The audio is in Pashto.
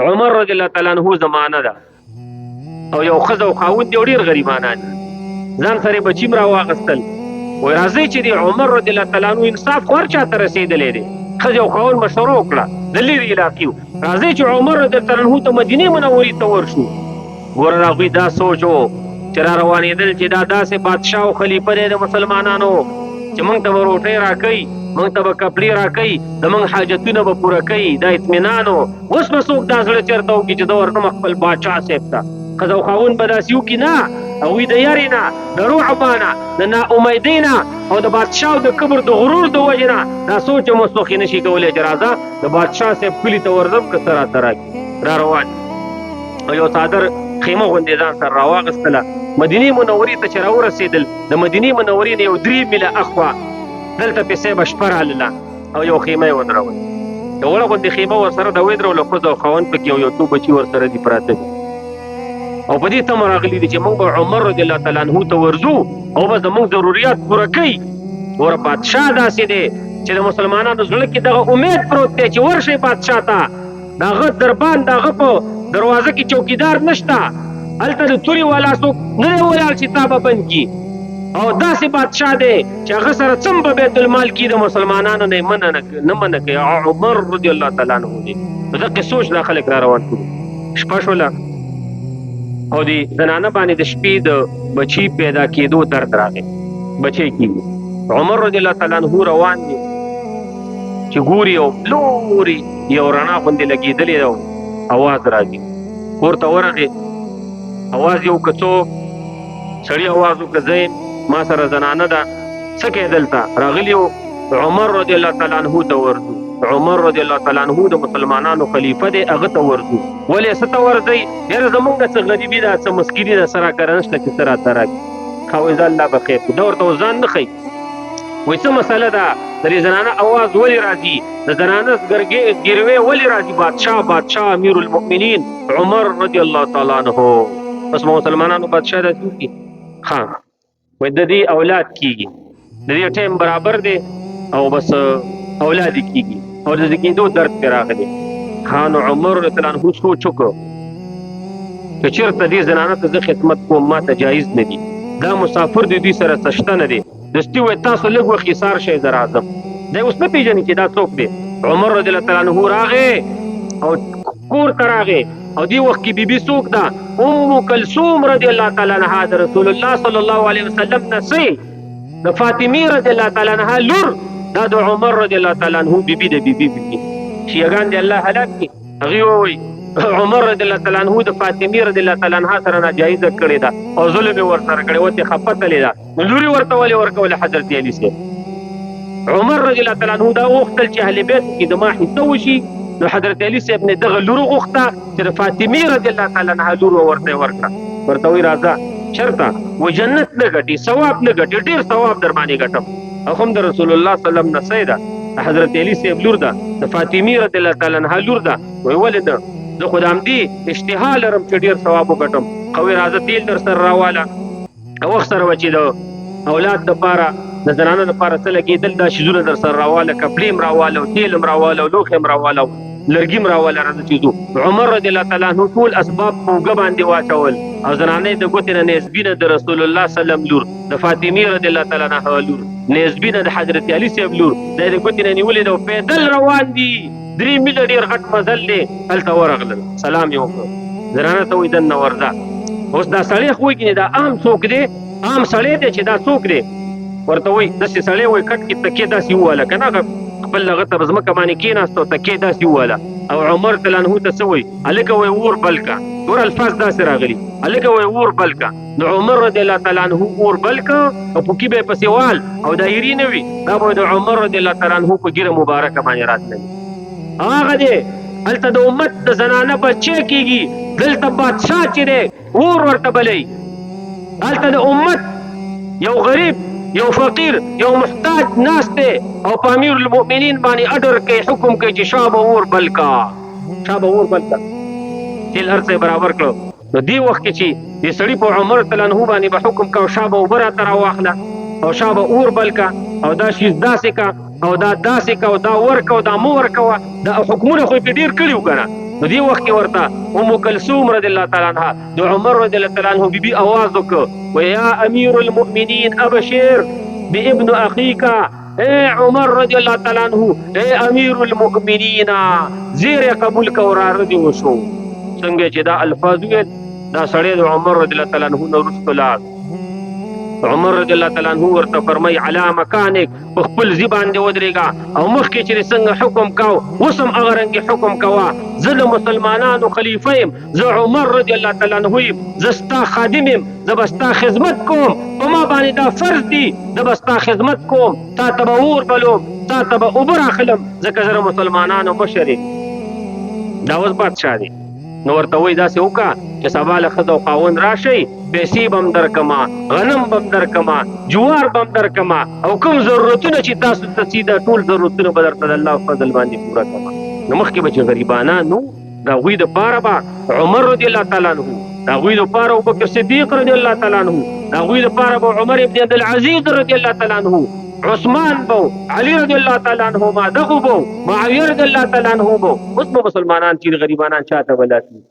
عمر رضی الله تعالی عنہ زمانه ده او یو ښځه او خاوند یو ډېر غریبانان ځان سره بچي م راواغېستل وایي راځئ چې د عمر رضی الله تعالی عنہ انصاف خو هر چا ته رسېدلی دی ښځې او خاوند مشوره وکړه د لرې علاقې و راځئ چې عمر رضی الله تعالی عنہ ته مدینې منورې ته ورشو ګوره د هغوی دا سوچ و چې را روانېدل چې دا داسې بادشاه او خلیفه دی د مسلمانانو چې موږ ته به روټۍ راکوي موږ ته به کپړې راکوي د موږ حاجتونه به پوره کوي دا اطمینان و اوس به څوک دا زړه چېرته وکړي چې زه ورتم خپل باچا صاحب ته ښځه او خاوند به داسې وکړي نه هغوی د یارې نه د رعب نه د ناامیدۍ نه او د بادشاه او د کبر د غرور د وجې نه دا سوچ هم اوس وخت یې نشي کولی چې راځه د بادشاه صاحب کلي ته ورځم که څه راته راکړي را روان او یو څادر خیمه غوندې ځان سره راواغېستله مدینې منورې ته چې راورسېدل د مدینې منورې نه یو 3 میله اخوا دلته پسې به شپه رالله او یو خیمه یې ودرول یو وړه غوندې خیمه ورسره ده ودروله ښځه او خاوند پکې یو څو بچي ورسره دي پراته دي او په دې تمه راغلي دي چې موږ به عمر رضی الله تعالی عنه ته ورځو او به زموږ ضروریات پوره کوي وره بادشاه داسې دی چې د مسلمانانو زړه کې دغه امید پروت دی چې ورشئ بادشاه ته د هغه دربان د هغه په دروازه کې چوکیدار نشته هلته د تورې والا څوک نه دی ولاړ چې تا به بند کي او داسې بادشاه دی چې هغه سره څم په بیت المال کې د مسلمانانو نه مننه کوي عمر رضی الله تعالی عنه دی نو دغې سوچ دا خلک را روان کړو شپه شوله او د زنانه باندې د شپې د بچي پیدا کېدو درد راغی بچی کېږي عمر رضی الله تعالی عنه روان دی چې ګوري او لوري یو رڼا غوندې لګېدلې ده اواز راځي کور ته ورغې اواز یو که څوک سړي اواز وکړه زه ما سره زنانه ده څه کوې دلته راغلي وو عمر رضی الله تعالی عنه ته ورځو عمر رضی الله تعالی عنه د مسلمانانو خلیفه دی هغه ته ورځو ولې څه ته ورځئ یاره زمونږ څه غریبي ده څه مسکیني ده څه راکره نشته چې څه راته راکړي ښه وایي زه الله به خیر کړي ده ورته ځان نه ښیي وایي څه مسله ده د دې زنانه اواز ولې راځي د زنانه ګیروی ولې راځي بادشاه امیر المؤمنین عمر رضی الله تعالی عنه بس مسلمانانو بادشاه داسې وکړي ښه وایي د دې اولاد کېږي د دې ټایم برابر دی او بس اولاد یې کېږي او د زېږېدو درد پرې راغلی ښه نو عمر رضی الله عنه سوچ وکړو که چېرته دې زنانه ته زه خدمت کوم ما ته جایز نه دي دا مسافر د دوی سره څه شته نه دی دستي وایي تاسو لږ وخت ایثار شئ زه راځم دی اوس نه پېژني چې دا څوک دی عمر رضی الله تعالی عنه راغی او کور ته راغی او دې وخت کې بیبي څوک ده ام کلثوم رضی الله تعالی عنها د رسول الله صلی الله علیه وسلم نه سئ د فاطمې رضی الله تعالی عنها لور دا د عمر رضی الله تعالی عنه بیبي د بیبي شیعګان دی الله هلاک کړي هغوی ووایي عمر رضی الله تعالی عنه د فاطمې رضی الله تعالی عنها سره ناجایزه کړې ده او ظلم یې ورسره کړی وتې خفه تلې ده نو لورې ورته ولې ورکوله حضرت علي صاحب عمر رضی الله تعالی عنه دا وغوښتل چې اهل بیت کې د ما حصه وشي نو حضرت علي صاحب نه دغه لور وغوښته چې د فاطمې رضی الله تعالی عنها لور ورته ورکړه ورته وایي راځه چېرته و جنت نه ګټي ثواب نه ګټي ډېر ثواب در باندې ګټم او هم د رسول الله صلی الله علیه وسلم نسۍ ده حضرت علي صاحب لور ده د فاطمې رضی الله تعالی عنها لور ده وایي ولې نه زه خو د همدې اشتها لرم چې ډېر ثواب وګټم خو وایي راځه تیل در سره راواله وخت سره به چې د اولاد دپاره د زنانه دپاره څه لګېدل دا شیزونه در سره راواله کپړې م راواله او تیل م راواله او لوښې م راواله لرګي م راواله راځه چې ځو عمر رضی الله تعالی عنه ټول اسباب په اوږه باندې واچول او زنانه یې د ګوتې نه نیزبینه د رسول الله سلم لور د فاطمې رضی الله تعالی عنها لور نیزبینه د حضرت علي صاحب لور دا یې د ګوتې نه نیولې ده او پیدل روان دي 3 میله ډېر غټ مزل دی هلته ورغلل سلام یې وکړ زنانه ته وایي دننه ورځه اوس دا سړی خو وایي دا عام څوک دی عام سړی دی چې دا څوک دی ورته وایي داسې سړی وایي کټ کې تکې داسې وواله که نه خپل هغه ته په ځمکه باندې کېناست او تکې داسې وواله او عمر تعالی عنه ته څه وایي هلکه وایي اور بل که نور الفاظ داسې راغلي هلکه وایي اور بل که نو عمر رضی الله تعالی عنه اور بل که او پوکي به یې پسې وال او دایري نه وي دا به د عمر رضی الله تعالی عنه په ږیره مبارکه باندې راتللي هغه دی هلته د امت د زنانه بچی کېږي دلته بادشاه چې دی اور ورته بلی هلته د امت یو غریب یو فقیر یو محتاج ناست دی او په امیر المؤمنین باندې اډر کوي حکم کوي چې شا به اور بل کا تیل هر څه برابر کړو نو دې وخت کې چې دې سړي په عمر تعالی عنه باندې به حکم کوه شا به اوبه راته راواخله او شا به اور بل کا او دا شیز داسې کا او دا داسې کا او دا ورکه او دا مو ورکوه دا حکمونه خو یې پرې ډېر کړي وو که نه نو دې وخت کې ورته ام کلثوم رضی الله تعالی عنها د عمر رضی الله تعالی عنہ بیبي आवाज وکړ و یا امیر المؤمنین ابشر بابن اخیک اے عمر رضی الله تعالی عنہ اے امیر المؤمنین زیر قبول کا ورار دی وشو څنګه چې دا الفاظ ویل دا سړی د عمر رضی الله تعالی عنہ نو رسول الله عمر رضی الله تعالی عنہ ورته فرمای علی مکانک په خپل زبان دی ودرېګا او مخکې چې څنګه حکم کاو وسم هغه رنګ حکم کوا زه د مسلمانانو خلیفه يم زه عمر رضی الله تعالی عنہ يم زستا خادم يم زبستا خدمت کوم په ما باندې دا فرض دی زبستا خدمت کوم تا تبور بلوم تا تب اوبر اخلم ځکه زه مسلمانانو مشر دا اوس بادشاہ دی نو ورته وای داسې وکړه چې سبا له ښځه او خاوند راشئ پیسې به هم درکما غنم به هم درکما جوار به هم درکما او کوم ضرورتونه چې تاسو ته سیده ټول ضرورتونه به درته د الله فضل باندې پوره کما نو مخکې به چې غریبانان نو د هغوی دپاره به عمر رضی الله تعالی عنه د هغوی دپاره ابوبکر صدیق رضی الله تعالی عنه د هغوی دپاره به عمر ابن عبدالعزیز رضی الله تعالی عنه عثمان بو علی رضی الله تعالی عنهما دغه بو معاویه رضی الله تعالی عنه بو اوس به مسلمانان چې غریبانان چاته ولاتي